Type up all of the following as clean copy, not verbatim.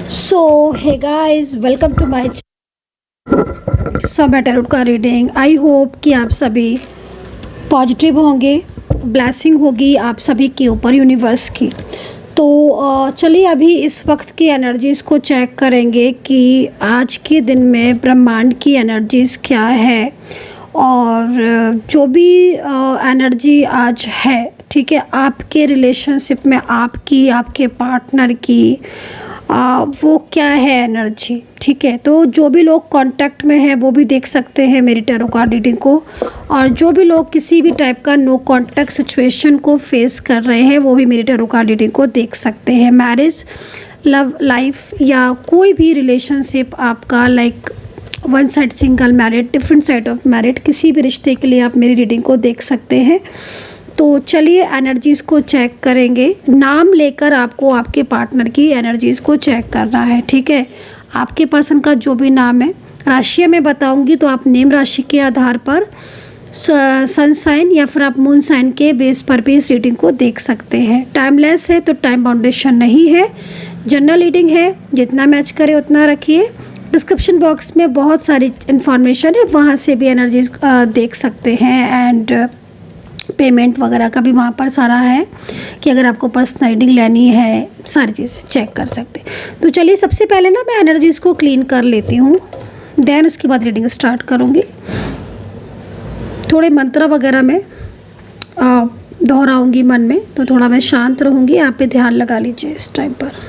So, hey guys, welcome to my so tarot का reading. I hope कि आप सभी पॉजिटिव होंगे, ब्लेसिंग होगी आप सभी के ऊपर यूनिवर्स की। तो चलिए अभी इस वक्त की एनर्जीज़ को चेक करेंगे कि आज के दिन में ब्रह्मांड की एनर्जीज़ क्या है और जो भी एनर्जी आज है, ठीक है, आपके रिलेशनशिप में आपकी आपके पार्टनर की वो क्या है एनर्जी, ठीक है। तो जो भी लोग कांटेक्ट में हैं वो भी देख सकते हैं मेरी टैरो कार्ड रीडिंग को, और जो भी लोग किसी भी टाइप का नो कांटेक्ट सिचुएशन को फेस कर रहे हैं वो भी मेरी टैरो कार्ड रीडिंग को देख सकते हैं। मैरिज, लव लाइफ या कोई भी रिलेशनशिप आपका, like one side single married, different side of married, किसी भी रिश्ते के लिए आप मेरी रीडिंग को देख सकते हैं। तो चलिए एनर्जीज़ को चेक करेंगे। नाम लेकर आपको आपके पार्टनर की एनर्जीज़ को चेक करना है, ठीक है। आपके पर्सन का जो भी नाम है, राशि में बताऊंगी तो आप नेम राशि के आधार पर सन साइन या फिर आप मून साइन के बेस पर भी इस रीडिंग को देख सकते हैं। टाइमलेस है तो टाइम बाउंडेशन नहीं है, जनरल रीडिंग है, जितना मैच करे उतना रखिए। डिस्क्रिप्शन बॉक्स में बहुत सारी इन्फॉर्मेशन है, वहाँ से भी एनर्जीज देख सकते हैं। एंड पेमेंट वगैरह का भी वहाँ पर सारा है कि अगर आपको पर्सनल रीडिंग लेनी है, सारी चीज़ें चेक कर सकते हैं। तो चलिए सबसे पहले ना मैं एनर्जीज़ को क्लीन कर लेती हूँ, देन उसके बाद रीडिंग स्टार्ट करूँगी। थोड़े मंत्र वगैरह में दोहराऊँगी मन में, तो थोड़ा मैं शांत रहूँगी। आप भी ध्यान लगा लीजिए इस टाइम पर।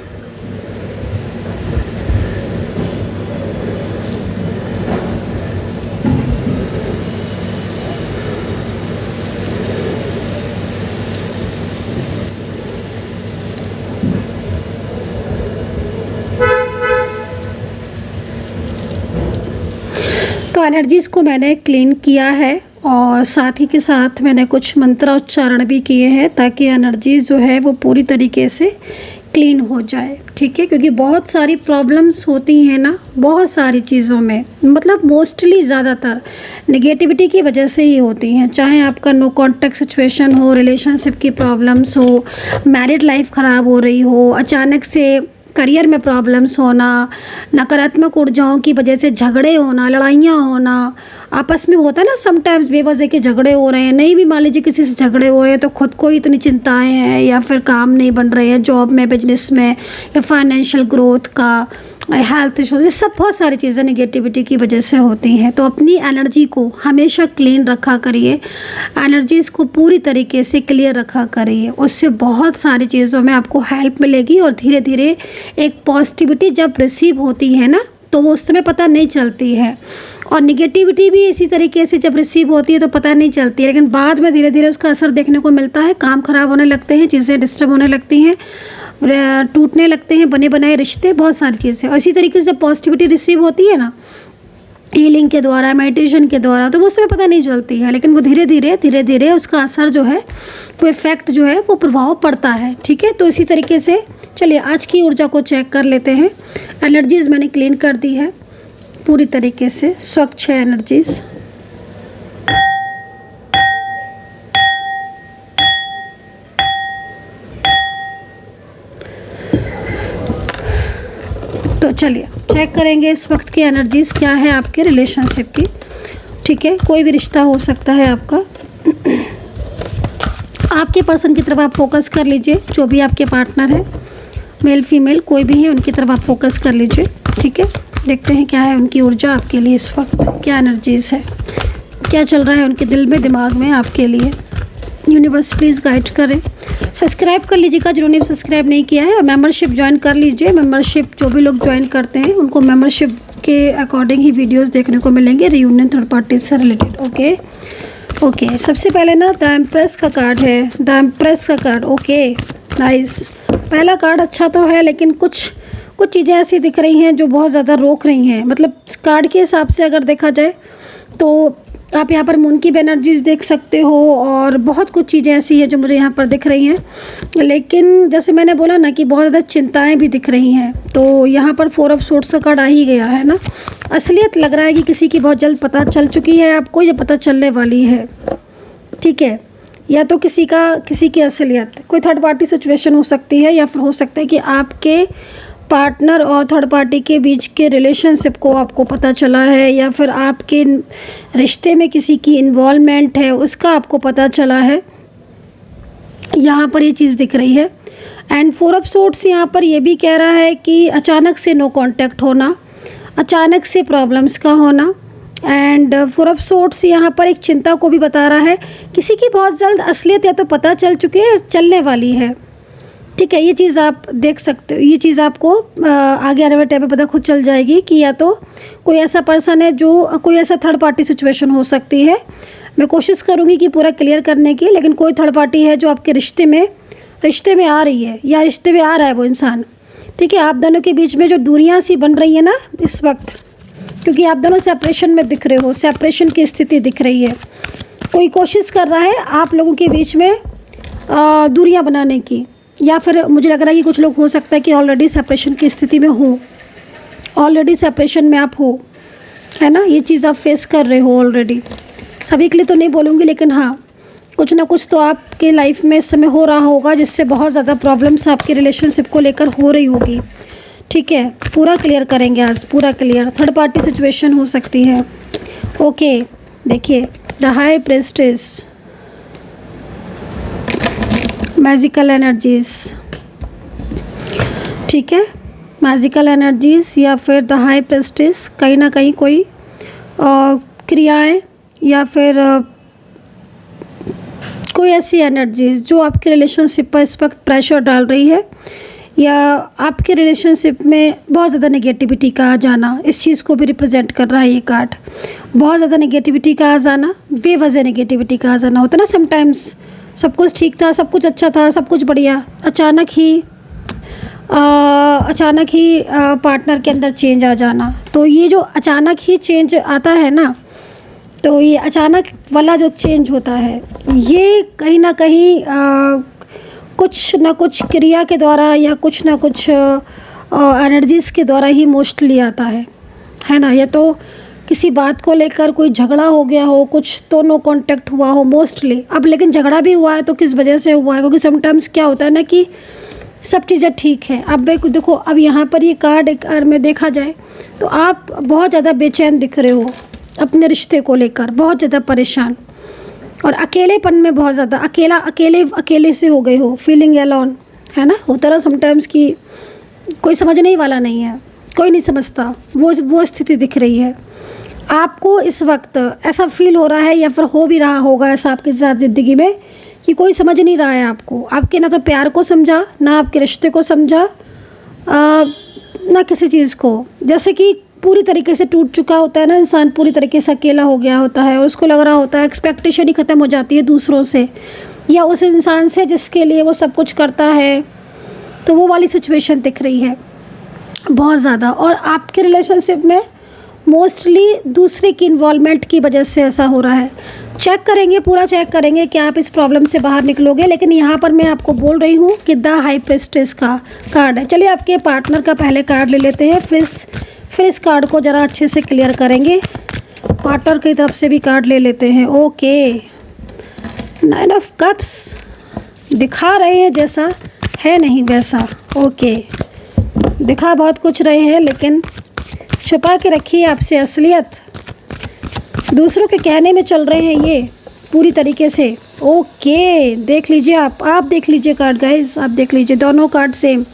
तो एनर्जीज़ को मैंने क्लीन किया है और साथ ही के साथ मैंने कुछ मंत्र उच्चारण भी किए हैं ताकि एनर्जीज़ जो है वो पूरी तरीके से क्लीन हो जाए, ठीक है। क्योंकि बहुत सारी प्रॉब्लम्स होती हैं ना, बहुत सारी चीज़ों में, मतलब मोस्टली ज़्यादातर नेगेटिविटी की वजह से ही होती हैं। चाहे आपका नो कांटेक्ट सिचुएशन हो, रिलेशनशिप की प्रॉब्लम्स हो, मैरिड लाइफ ख़राब हो रही हो, अचानक से करियर में प्रॉब्लम्स होना, नकारात्मक ऊर्जाओं की वजह से झगड़े होना, लड़ाइयाँ होना, आपस में होता है ना समटाइम्स बेवजह के झगड़े हो रहे हैं। नहीं भी मान लीजिए किसी से झगड़े हो रहे हैं तो खुद को ही इतनी चिंताएं हैं, या फिर काम नहीं बन रहे हैं जॉब में, बिजनेस में, या फाइनेंशियल ग्रोथ का, हेल्थ इशूज़, ये सब बहुत सारी चीज़ें नेगेटिविटी की वजह से होती हैं। तो अपनी एनर्जी को हमेशा क्लीन रखा करिए, एनर्जीज़ को पूरी तरीके से क्लियर रखा करिए, उससे बहुत सारी चीज़ों में आपको हेल्प मिलेगी। और धीरे धीरे एक पॉजिटिविटी जब रिसीव होती है ना, तो वो उस समय पता नहीं चलती है, और निगेटिविटी भी इसी तरीके से जब रिसीव होती है तो पता नहीं चलती है, लेकिन बाद में धीरे धीरे उसका असर देखने को मिलता है। काम खराब होने लगते हैं, चीज़ें डिस्टर्ब होने लगती हैं, टूटने लगते हैं बने बनाए रिश्ते, बहुत सारी चीज़ें। और इसी तरीके से जब पॉजिटिविटी रिसीव होती है ना, हीलिंग के द्वारा, मेडिटेशन के द्वारा, तो वो समय पता नहीं चलती है, लेकिन वो धीरे धीरे उसका असर जो है, वो इफ़ेक्ट जो है, वो प्रभाव पड़ता है, ठीक है। तो इसी तरीके से चलिए आज की ऊर्जा को चेक कर लेते हैं। एनर्जीज़ मैंने क्लीन कर दी है पूरी तरीके से, स्वच्छ है एनर्जीज़। तो चलिए चेक करेंगे इस वक्त की एनर्जीज़ क्या है आपके रिलेशनशिप की, ठीक है। कोई भी रिश्ता हो सकता है आपका। आपके पर्सन की तरफ आप फोकस कर लीजिए, जो भी आपके पार्टनर है, मेल फीमेल कोई भी है, उनकी तरफ आप फोकस कर लीजिए, ठीक है। देखते हैं क्या है उनकी ऊर्जा आपके लिए इस वक्त, क्या एनर्जीज़ है, क्या चल रहा है उनके दिल में, दिमाग में आपके लिए। यूनिवर्स प्लीज़ गाइड करें। सब्सक्राइब कर लीजिएगा जिन्होंने सब्सक्राइब नहीं किया है, और मेंबरशिप ज्वाइन कर लीजिए। मेंबरशिप जो भी लोग ज्वाइन करते हैं उनको मेंबरशिप के अकॉर्डिंग ही वीडियोस देखने को मिलेंगे रियूनियन थर्ड पार्टी से रिलेटेड। ओके सबसे पहले ना द एम्प्रेस का कार्ड है, द एम्प्रेस का कार्ड। ओके नाइस, पहला कार्ड अच्छा तो है, लेकिन कुछ चीज़ें ऐसी दिख रही हैं जो बहुत ज़्यादा रोक रही हैं। मतलब कार्ड के हिसाब से अगर देखा जाए तो आप यहाँ पर मून की एनर्जीज देख सकते हो, और बहुत कुछ चीज़ें ऐसी हैं जो मुझे यहाँ पर दिख रही हैं। लेकिन जैसे मैंने बोला ना कि बहुत ज़्यादा चिंताएं भी दिख रही हैं, तो यहाँ पर 4 ऑफ सोर्ड्स का कार्ड आ ही गया है ना। असलियत लग रहा है कि किसी की बहुत जल्द पता चल चुकी है आपको, या पता चलने वाली है, ठीक है। या तो किसी की असलियत, कोई थर्ड पार्टी सिचुएशन हो सकती है, या फिर हो सकता है कि आपके पार्टनर और थर्ड पार्टी के बीच के रिलेशनशिप को आपको पता चला है, या फिर आपके रिश्ते में किसी की इन्वॉल्वमेंट है उसका आपको पता चला है, यहाँ पर ये चीज़ दिख रही है। एंड 4 ऑफ सोर्ड्स यहाँ पर ये भी कह रहा है कि अचानक से नो कांटेक्ट होना, अचानक से प्रॉब्लम्स का होना। एंड 4 ऑफ सोर्ड्स यहाँ पर एक चिंता को भी बता रहा है, किसी की बहुत जल्द असलियत या तो पता चल चुकी है, चलने वाली है। ठीक है, ये चीज़ आप देख सकते हो, ये चीज़ आपको आगे आने वाले टाइम में पता खुद चल जाएगी कि या तो कोई ऐसा पर्सन है जो कोई ऐसा थर्ड पार्टी सिचुएशन हो सकती है। मैं कोशिश करूँगी कि पूरा क्लियर करने की, लेकिन कोई थर्ड पार्टी है जो आपके रिश्ते में आ रही है या रिश्ते में आ रहा है वो इंसान। ठीक है, आप दोनों के बीच में जो दूरियां सी बन रही है ना इस वक्त, क्योंकि आप दोनों सेपरेशन में दिख रहे हो, सेपरेशन की स्थिति दिख रही है, कोई कोशिश कर रहा है आप लोगों के बीच में दूरियां बनाने की, या फिर मुझे लग रहा है कि कुछ लोग हो सकता है कि ऑलरेडी सेपरेशन की स्थिति में हो, ऑलरेडी सेपरेशन में आप हो, है ना, ये चीज़ आप फेस कर रहे हो ऑलरेडी। सभी के लिए तो नहीं बोलूँगी, लेकिन हाँ कुछ ना कुछ तो आपके लाइफ में इस समय हो रहा होगा जिससे बहुत ज़्यादा प्रॉब्लम्स आपके रिलेशनशिप को लेकर हो रही होगी। ठीक है, पूरा क्लियर करेंगे आज, पूरा क्लियर। थर्ड पार्टी सिचुएशन हो सकती है। ओके, देखिए द हाई प्रेस्टेस, मैजिकल एनर्जीज। ठीक है, मैजिकल एनर्जीज या फिर द हाई प्रेस्टेस, कहीं ना कहीं कोई क्रियाएं या फिर कोई ऐसी एनर्जीज जो आपके रिलेशनशिप पर इस वक्त प्रेशर डाल रही है, या आपके रिलेशनशिप में बहुत ज़्यादा नेगेटिविटी का आ जाना, इस चीज़ को भी रिप्रेजेंट कर रहा है ये कार्ड। बहुत ज़्यादा नेगेटिविटी का आ जाना, बेवजह नेगेटिविटी का आ जाना होता है ना समटाइम्स। सब कुछ ठीक था, सब कुछ अच्छा था, सब कुछ बढ़िया, अचानक ही पार्टनर के अंदर चेंज आ जाना। तो ये जो अचानक ही चेंज आता है ना, तो ये अचानक वाला जो चेंज होता है ये कहीं ना कहीं कुछ ना कुछ क्रिया के द्वारा या कुछ ना कुछ एनर्जीज़ के द्वारा ही मोस्टली आता है ना। या तो किसी बात को लेकर कोई झगड़ा हो गया हो, कुछ तो नो कांटेक्ट हुआ हो मोस्टली। अब लेकिन झगड़ा भी हुआ है तो किस वजह से हुआ है, क्योंकि समटाइम्स क्या होता है ना कि सब चीज़ें ठीक है। अब देखो, अब यहाँ पर ये कार्ड अगर में देखा जाए तो आप बहुत ज़्यादा बेचैन दिख रहे हो अपने रिश्ते को लेकर, बहुत ज़्यादा परेशान और अकेलेपन में बहुत ज़्यादा अकेले से हो गए हो, फीलिंग अलोन, है ना। होता ना समटाइम्स कि कोई समझने ही वाला नहीं है, कोई नहीं समझता, वो स्थिति दिख रही है आपको इस वक्त। ऐसा फील हो रहा है या फिर हो भी रहा होगा ऐसा आपके साथ ज़िंदगी में कि कोई समझ नहीं रहा है आपको, आपके ना तो प्यार को समझा, ना आपके रिश्ते को समझा, ना किसी चीज़ को। जैसे कि पूरी तरीके से टूट चुका होता है ना इंसान, पूरी तरीके से अकेला हो गया होता है और उसको लग रहा होता है एक्सपेक्टेशन ही ख़त्म हो जाती है दूसरों से या उस इंसान से जिसके लिए वो सब कुछ करता है। तो वो वाली सिचुएशन दिख रही है बहुत ज़्यादा। और आपके रिलेशनशिप में मोस्टली दूसरे की इन्वॉल्वमेंट की वजह से ऐसा हो रहा है। चेक करेंगे, पूरा चेक करेंगे कि आप इस प्रॉब्लम से बाहर निकलोगे। लेकिन यहाँ पर मैं आपको बोल रही हूँ कि द हाई प्रेस्टेस का कार्ड है। चलिए आपके पार्टनर का पहले कार्ड ले लेते हैं, फिर इस कार्ड को ज़रा अच्छे से क्लियर करेंगे। पार्टनर की तरफ से भी कार्ड ले लेते हैं। ओके, 9 ऑफ कप्स दिखा रहे हैं जैसा है नहीं वैसा। ओके, दिखा बहुत कुछ रहे हैं लेकिन छुपा के रखिए आपसे असलियत, दूसरों के कहने में चल रहे हैं ये पूरी तरीके से। ओके, देख लीजिए आप देख लीजिए कार्ड गाइस, आप देख लीजिए दोनों card same,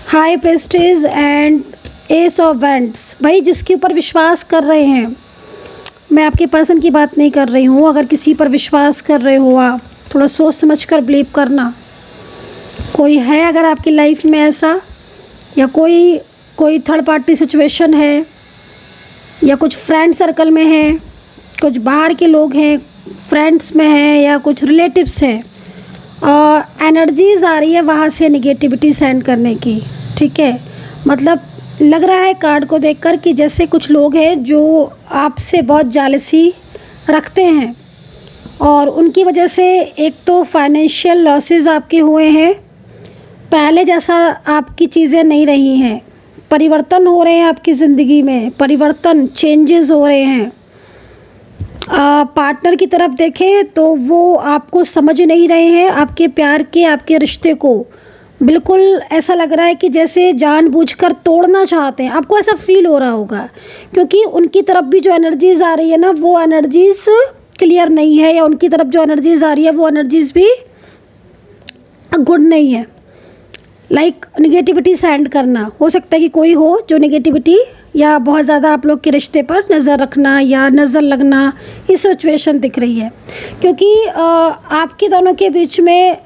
high prestige and S of wands. भाई जिसके ऊपर विश्वास कर रहे हैं, मैं आपके पर्सन की बात नहीं कर रही हूँ, अगर किसी पर विश्वास कर रहे हो आप थोड़ा सोच समझ कर बिलीव करना। कोई है अगर आपकी लाइफ में ऐसा, या कोई थर्ड पार्टी सिचुएशन है, या कुछ फ्रेंड सर्कल में है, कुछ बाहर के लोग हैं, फ्रेंड्स में हैं, या कुछ रिलेटिव्स हैं, एनर्जीज़ आ रही है वहाँ से नेगेटिविटी सेंड करने की। ठीक है, मतलब लग रहा है कार्ड को देखकर कि जैसे कुछ लोग हैं जो आपसे बहुत जालसी रखते हैं और उनकी वजह से एक तो फाइनेंशियल लॉसेस आपके हुए हैं, पहले जैसा आपकी चीज़ें नहीं रही हैं, परिवर्तन हो रहे हैं आपकी ज़िंदगी में, परिवर्तन चेंजेस हो रहे हैं। पार्टनर की तरफ देखें तो वो आपको समझ नहीं रहे हैं, आपके प्यार के, आपके रिश्ते को बिल्कुल ऐसा लग रहा है कि जैसे जानबूझकर तोड़ना चाहते हैं, आपको ऐसा फील हो रहा होगा, क्योंकि उनकी तरफ भी जो एनर्जीज़ आ रही है ना, वो एनर्जीज़ क्लियर नहीं है, या उनकी तरफ जो एनर्जीज़ आ रही है वो एनर्जीज़ भी गुड नहीं है। लाइक निगेटिविटी सेंड करना, हो सकता है कि कोई हो जो निगेटिविटी या बहुत ज़्यादा आप लोग के रिश्ते पर नज़र रखना या नज़र लगना, ये सिचुएशन दिख रही है। क्योंकि आपके दोनों के बीच में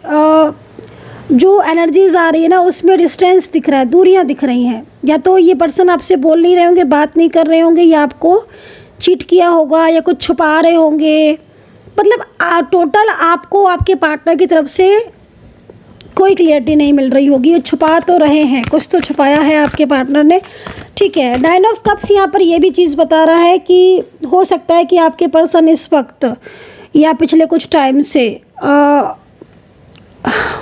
जो एनर्जीज़ आ रही है ना, उसमें डिस्टेंस दिख रहा है, दूरियां दिख रही हैं। या तो ये पर्सन आपसे बोल नहीं रहे होंगे, बात नहीं कर रहे होंगे, या आपको चीट किया होगा, या कुछ छुपा रहे होंगे। मतलब टोटल आपको आपके पार्टनर की तरफ से कोई क्लियरिटी नहीं मिल रही होगी। ये छुपा तो रहे हैं, कुछ तो छुपाया है आपके पार्टनर ने, ठीक है। 9 ऑफ कप्स यहाँ पर ये भी चीज़ बता रहा है कि हो सकता है कि आपके पर्सन इस वक्त या पिछले कुछ टाइम से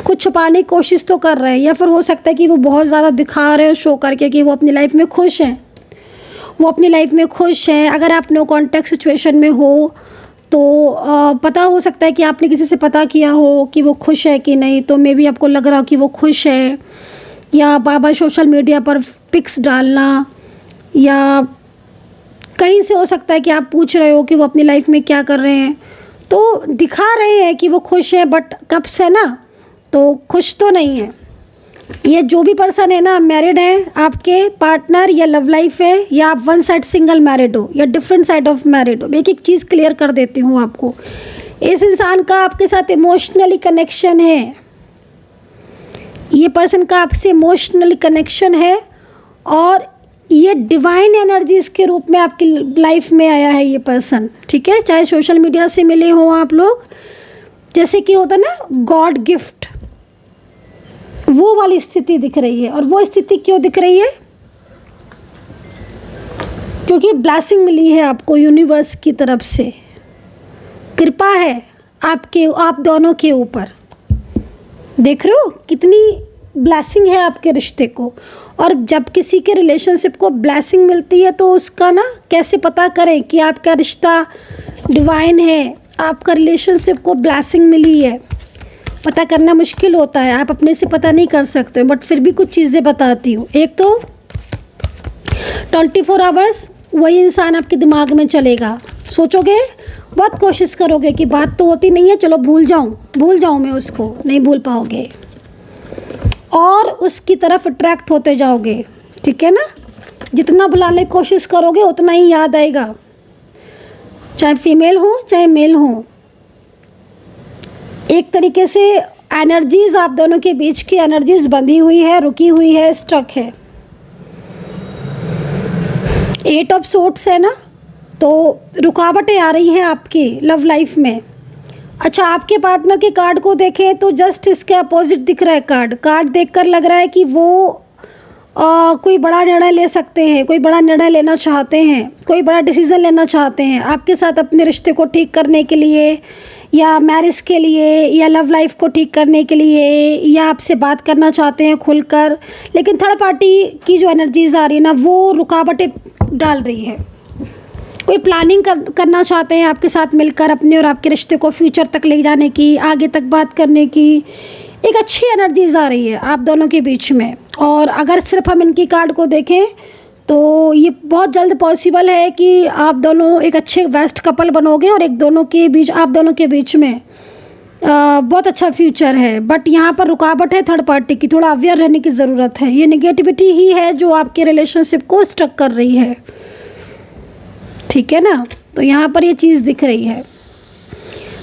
कुछ छुपाने की कोशिश तो कर रहे हैं, या फिर हो सकता है कि वो बहुत ज़्यादा दिखा रहे हो शो करके कि वो अपनी लाइफ में खुश हैं, वो अपनी लाइफ में खुश हैं। अगर आप नो कॉन्टैक्ट सिचुएशन में हो तो पता हो सकता है कि आपने किसी से पता किया हो कि वो खुश है कि नहीं, तो मे बी आपको लग रहा हो कि वो खुश है। या बार बार सोशल मीडिया पर पिक्स डालना, या कहीं से हो सकता है कि आप पूछ रहे हो कि वो अपनी लाइफ में क्या कर रहे हैं, तो दिखा रहे हैं कि वो खुश है, बट कप्स है ना, तो खुश तो नहीं है। ये जो भी पर्सन है ना, मैरिड है आपके पार्टनर, या लव लाइफ है, या आप वन साइड सिंगल मैरिड हो, या डिफरेंट साइड ऑफ मैरिड हो। एक एक चीज़ क्लियर कर देती हूँ आपको। इस इंसान का आपके साथ इमोशनली कनेक्शन है, ये पर्सन का आपसे इमोशनली कनेक्शन है, और ये डिवाइन एनर्जीज के रूप में आपकी लाइफ में आया है ये पर्सन, ठीक है। चाहे सोशल मीडिया से मिले हो आप लोग, जैसे कि होता ना गॉड गिफ्ट, वो वाली स्थिति दिख रही है। और वो स्थिति क्यों दिख रही है? क्योंकि ब्लेसिंग मिली है आपको यूनिवर्स की तरफ से, कृपा है आप दोनों के ऊपर। देख रहे हो कितनी ब्लेसिंग है आपके रिश्ते को। और जब किसी के रिलेशनशिप को ब्लेसिंग मिलती है तो उसका ना कैसे पता करें कि आपका रिश्ता डिवाइन है, आपका रिलेशनशिप को ब्लेसिंग मिली है, पता करना मुश्किल होता है। आप अपने से पता नहीं कर सकते, बट फिर भी कुछ चीज़ें बताती हूँ। एक तो 24 आवर्स वही इंसान आपके दिमाग में चलेगा, सोचोगे, बहुत कोशिश करोगे कि बात तो होती नहीं है, चलो भूल जाऊँ मैं उसको, नहीं भूल पाओगे, और उसकी तरफ अट्रैक्ट होते जाओगे, ठीक है ना। जितना बुलाने की कोशिश करोगे उतना ही याद आएगा, चाहे फीमेल हो चाहे मेल हो। एक तरीके से एनर्जीज, आप दोनों के बीच की एनर्जीज बंधी हुई है, रुकी हुई है, स्टक है। 8 ऑफ सोर्ड्स है ना, तो रुकावटें आ रही हैं आपकी लव लाइफ में। अच्छा, आपके पार्टनर के कार्ड को देखें तो जस्ट इसके अपोजिट दिख रहा है। कार्ड देखकर लग रहा है कि वो कोई बड़ा निर्णय ले सकते हैं, कोई बड़ा निर्णय लेना चाहते हैं, कोई बड़ा डिसीज़न लेना चाहते हैं आपके साथ अपने रिश्ते को ठीक करने के लिए, या मैरिज के लिए, या लव लाइफ को ठीक करने के लिए, या आपसे बात करना चाहते हैं खुलकर। लेकिन थर्ड पार्टी की जो एनर्जीज आ रही है ना, वो रुकावटें डाल रही है। कोई प्लानिंग करना चाहते हैं आपके साथ मिलकर अपने और आपके रिश्ते को फ्यूचर तक ले जाने की, आगे तक बात करने की। एक अच्छी एनर्जीज आ रही है आप दोनों के बीच में। और अगर सिर्फ हम इनकी कार्ड को देखें तो ये बहुत जल्द पॉसिबल है कि आप दोनों एक अच्छे बेस्ट कपल बनोगे, और आप दोनों के बीच में बहुत अच्छा फ्यूचर है। बट यहाँ पर रुकावट है थर्ड पार्टी की, थोड़ा अवेयर रहने की ज़रूरत है। ये नेगेटिविटी ही है जो आपके रिलेशनशिप को स्ट्रक कर रही है, ठीक है ना। तो यहाँ पर ये चीज़ दिख रही है।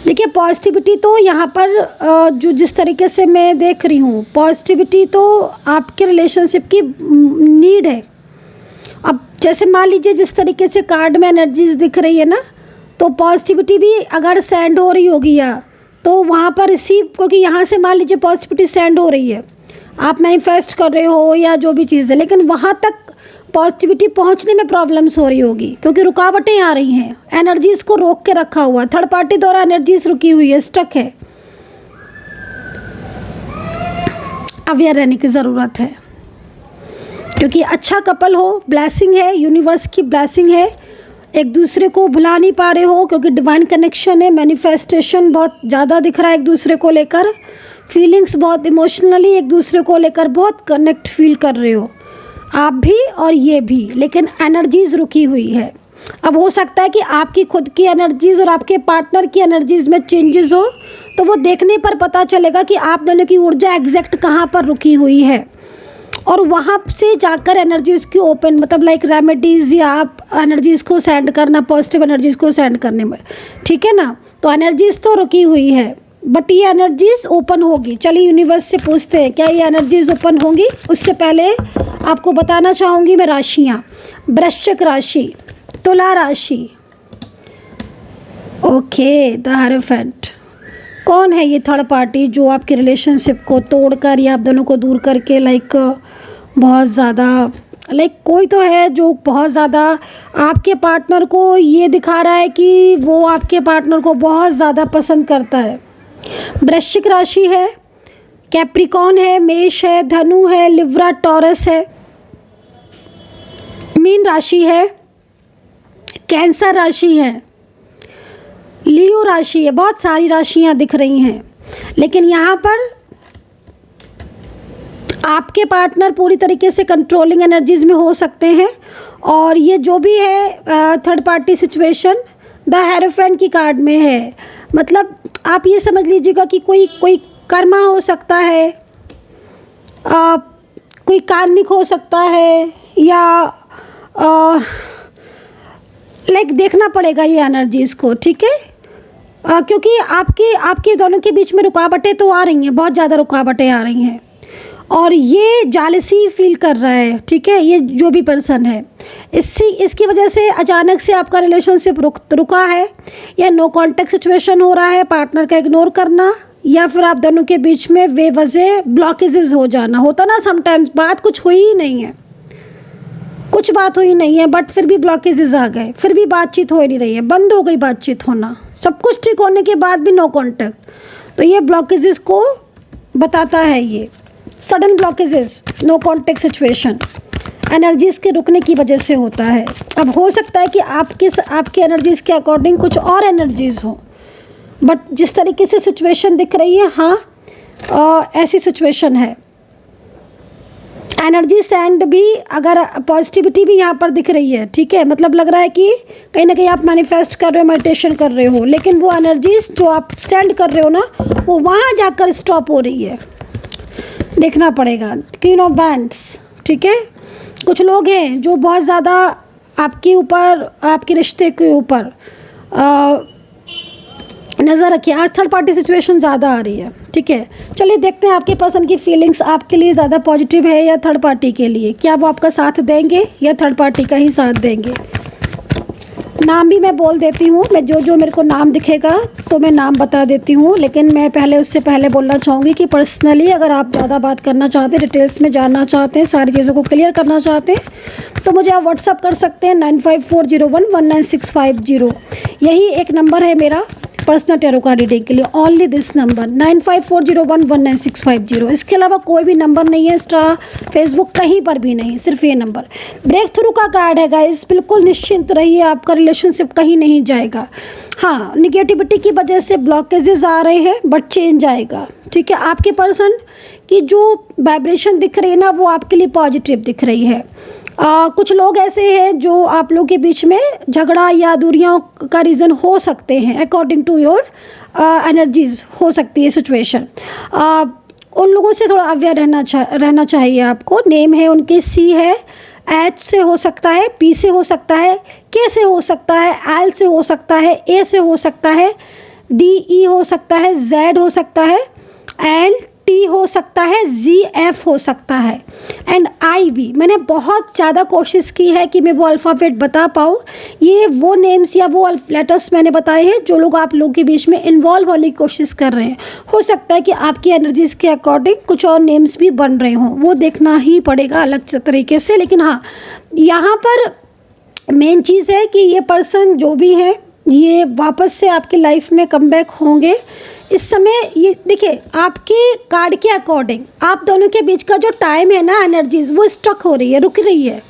देखिए, पॉजिटिविटी तो यहाँ पर जो जिस तरीके से मैं देख रही हूँ, पॉजिटिविटी तो आपके रिलेशनशिप की नीड है। अब जैसे मान लीजिए जिस तरीके से कार्ड में एनर्जीज दिख रही है ना, तो पॉजिटिविटी भी अगर सेंड हो रही होगी या तो वहाँ पर रिसीव, क्योंकि यहाँ से मान लीजिए पॉजिटिविटी सेंड हो रही है, आप मैनिफेस्ट कर रहे हो या जो भी चीज़ है, लेकिन वहाँ तक पॉजिटिविटी पहुँचने में प्रॉब्लम्स हो रही होगी क्योंकि रुकावटें आ रही हैं, एनर्जीज़ को रोक के रखा हुआ, थर्ड पार्टी द्वारा एनर्जीज रुकी हुई है, स्टक है। अवेयर रहने की ज़रूरत है क्योंकि अच्छा कपल हो, ब्लेसिंग है, यूनिवर्स की ब्लेसिंग है, एक दूसरे को भुला नहीं पा रहे हो क्योंकि डिवाइन कनेक्शन है, मैनिफेस्टेशन बहुत ज़्यादा दिख रहा है एक दूसरे को लेकर, फीलिंग्स बहुत इमोशनली एक दूसरे को लेकर बहुत कनेक्ट फील कर रहे हो आप भी और ये भी, लेकिन एनर्जीज़ रुकी हुई है। अब हो सकता है कि आपकी खुद की एनर्जीज़ और आपके पार्टनर की एनर्जीज़ में चेंजेस हो, तो वो देखने पर पता चलेगा कि आप दोनों की ऊर्जा एग्जैक्ट कहाँ पर रुकी हुई है, और वहाँ से जाकर एनर्जीज़ की ओपन मतलब लाइक रेमेडीज़ या आप एनर्जीज़ को सेंड करना, पॉजिटिव एनर्जीज़ को सेंड करने में, ठीक है ना। तो एनर्जीज़ तो रुकी हुई है, बट ये एनर्जीज़ ओपन होगी। चलिए यूनिवर्स से पूछते हैं क्या ये एनर्जीज़ ओपन होंगी। उससे पहले आपको बताना चाहूँगी मैं राशियाँ। वृश्चिक राशि, तुला राशि, ओके द हेरोफेंट। कौन है ये थर्ड पार्टी जो आपके रिलेशनशिप को तोड़कर या आप दोनों को दूर करके लाइक बहुत ज़्यादा लाइक कोई तो है जो बहुत ज़्यादा आपके पार्टनर को ये दिखा रहा है कि वो आपके पार्टनर को बहुत ज़्यादा पसंद करता है। वृश्चिक राशि है, कैप्रिकॉन है, मेष है, धनु है, लिब्रा, टॉरस है, मीन राशि है, कैंसर राशि है, लियो राशि है। बहुत सारी राशियां दिख रही हैं, लेकिन यहाँ पर आपके पार्टनर पूरी तरीके से कंट्रोलिंग एनर्जीज में हो सकते हैं। और ये जो भी है third party situation the hierophant की कार्ड में है। मतलब आप ये समझ लीजिएगा कि कोई कर्मा हो सकता है, कोई कार्मिक हो सकता है, या लाइक देखना पड़ेगा ये एनर्जीज़ को, ठीक है। क्योंकि आपके दोनों के बीच में रुकावटें तो आ रही हैं, बहुत ज़्यादा रुकावटें आ रही हैं, और ये जालसी फील कर रहा है, ठीक है, ये जो भी पर्सन है। इसकी वजह से अचानक से आपका रिलेशनशिप रुका है, या नो कॉन्टेक्ट सिचुएशन हो रहा है, पार्टनर का इग्नोर करना, या फिर आप दोनों के बीच में बेवजह ब्लॉकेजेस हो जाना। होता ना समटाइम्स, बात कुछ हुई ही नहीं है, कुछ बात हुई नहीं है, बट फिर भी ब्लॉकेजेस आ गए, फिर भी बातचीत हो नहीं रही है, बंद हो गई बातचीत होना, सब कुछ ठीक होने के बाद भी नो कॉन्टैक्ट। तो ये ब्लॉकेजेस को बताता है, ये sudden blockages, no contact situation energies के रुकने की वजह से होता है। अब हो सकता है कि आपके एनर्जीज़ के अकॉर्डिंग कुछ और एनर्जीज़ हो, बट जिस तरीके से सिचुएशन दिख रही है, हाँ ऐसी सिचुएशन है। एनर्जी सेंड भी, अगर पॉजिटिविटी भी यहाँ पर दिख रही है, ठीक है, मतलब लग रहा है कि कहीं ना कहीं आप मैनिफेस्ट कर रहे हो, मेडिटेशन कर रहे हो, लेकिन वो एनर्जीज जो आप सेंड कर रहे हो ना, वो वहाँ जाकर स्टॉप हो रही है, देखना पड़ेगा। क्वीन ऑफ वैंड्स, ठीक है। कुछ लोग हैं जो बहुत ज़्यादा आपके ऊपर, आपके रिश्ते के ऊपर नज़र रखिए। आज थर्ड पार्टी सिचुएशन ज़्यादा आ रही है, ठीक है। चलिए देखते हैं आपके पर्सन की फीलिंग्स आपके लिए ज़्यादा पॉजिटिव है या थर्ड पार्टी के लिए। क्या वो आपका साथ देंगे या थर्ड पार्टी का ही साथ देंगे। नाम भी मैं बोल देती हूँ, मैं जो मेरे को नाम दिखेगा तो मैं नाम बता देती हूँ, लेकिन मैं उससे पहले बोलना चाहूँगी कि पर्सनली अगर आप ज़्यादा बात करना चाहते हैं, डिटेल्स में जानना चाहते हैं, सारी चीज़ों को क्लियर करना चाहते हैं, तो मुझे आप व्हाट्सअप कर सकते हैं 9540119650। यही एक नंबर है मेरा पर्सनल टैरो कार्ड रीडिंग के लिए, ओनली दिस नंबर 9540119650। इसके अलावा कोई भी नंबर नहीं है, इंस्टा, फेसबुक, कहीं पर भी नहीं, सिर्फ ये नंबर। ब्रेक थ्रू का कार्ड है गाइस, बिल्कुल निश्चिंत रहिए, आपका रिलेशनशिप कहीं नहीं जाएगा। हाँ, निगेटिविटी की वजह से ब्लॉकेजेस आ रहे हैं, बट चेंज आएगा, ठीक है। आपके पर्सन की जो वाइब्रेशन दिख रही है ना, वो आपके लिए पॉजिटिव दिख रही है। कुछ लोग ऐसे हैं जो आप लोगों के बीच में झगड़ा या दूरियों का रीज़न हो सकते हैं, अकॉर्डिंग टू योर एनर्जीज हो सकती है सिचुएशन। उन लोगों से थोड़ा अवेयर रहना चाहिए आपको। नेम है उनके, सी है, एच से हो सकता है, पी से हो सकता है, के से हो सकता है, एल से हो सकता है, ए से हो सकता है, डी ई हो सकता है, जेड हो सकता है, एल टी हो सकता है, जी एफ हो सकता है, एंड आई भी। मैंने बहुत ज़्यादा कोशिश की है कि मैं वो अल्फ़ाबेट बता पाऊँ। ये वो नेम्स या वो लेटर्स मैंने बताए हैं जो लोग आप लोगों के बीच में इन्वॉल्व होने की कोशिश कर रहे हैं। हो सकता है कि आपकी एनर्जीज़ के अकॉर्डिंग कुछ और नेम्स भी बन रहे हों, वो देखना ही पड़ेगा अलग तरीके से। लेकिन हाँ, यहाँ पर मेन चीज़ है कि ये पर्सन जो भी है, ये वापस से आपकी लाइफ में कमबैक होंगे। इस समय ये देखिए, आपके कार्ड के अकॉर्डिंग आप दोनों के बीच का जो टाइम है ना, एनर्जीज वो स्टक हो रही है, रुक रही है।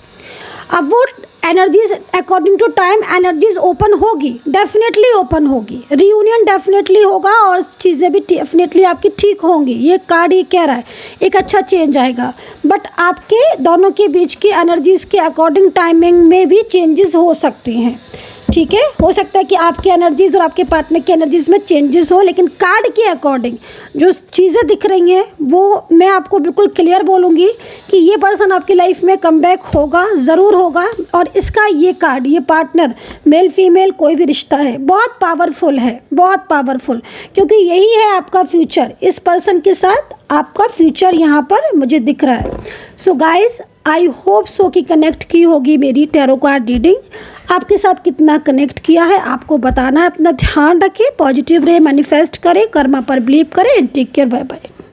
अब वो energies according to time energies open होगी, डेफिनेटली ओपन होगी, रियूनियन डेफिनेटली होगा और चीज़ें भी डेफिनेटली आपकी ठीक होंगी। ये कार्ड ये कह रहा है एक अच्छा चेंज आएगा, बट आपके दोनों के बीच की एनर्जीज़ के अकॉर्डिंग टाइमिंग में भी चेंजेस हो सकती हैं, ठीक है। हो सकता है कि आपकी एनर्जीज़ और आपके पार्टनर की एनर्जीज़ में चेंजेस हो, लेकिन कार्ड के अकॉर्डिंग जो चीज़ें दिख रही हैं वो मैं आपको बिल्कुल क्लियर बोलूँगी कि ये पर्सन आपकी लाइफ में कमबैक होगा, ज़रूर होगा। और इसका ये कार्ड, ये पार्टनर मेल फीमेल कोई भी रिश्ता है, बहुत पावरफुल है, बहुत पावरफुल, क्योंकि यही है आपका फ्यूचर। इस पर्सन के साथ आपका फ्यूचर यहाँ पर मुझे दिख रहा है। So guys I hope so कि कनेक्ट की होगी मेरी टैरो कार्ड रीडिंग। आपके साथ कितना कनेक्ट किया है आपको बताना है। अपना ध्यान रखें, पॉजिटिव रहे, मैनिफेस्ट करें, कर्मा पर बिलीव करें। Take care, bye bye.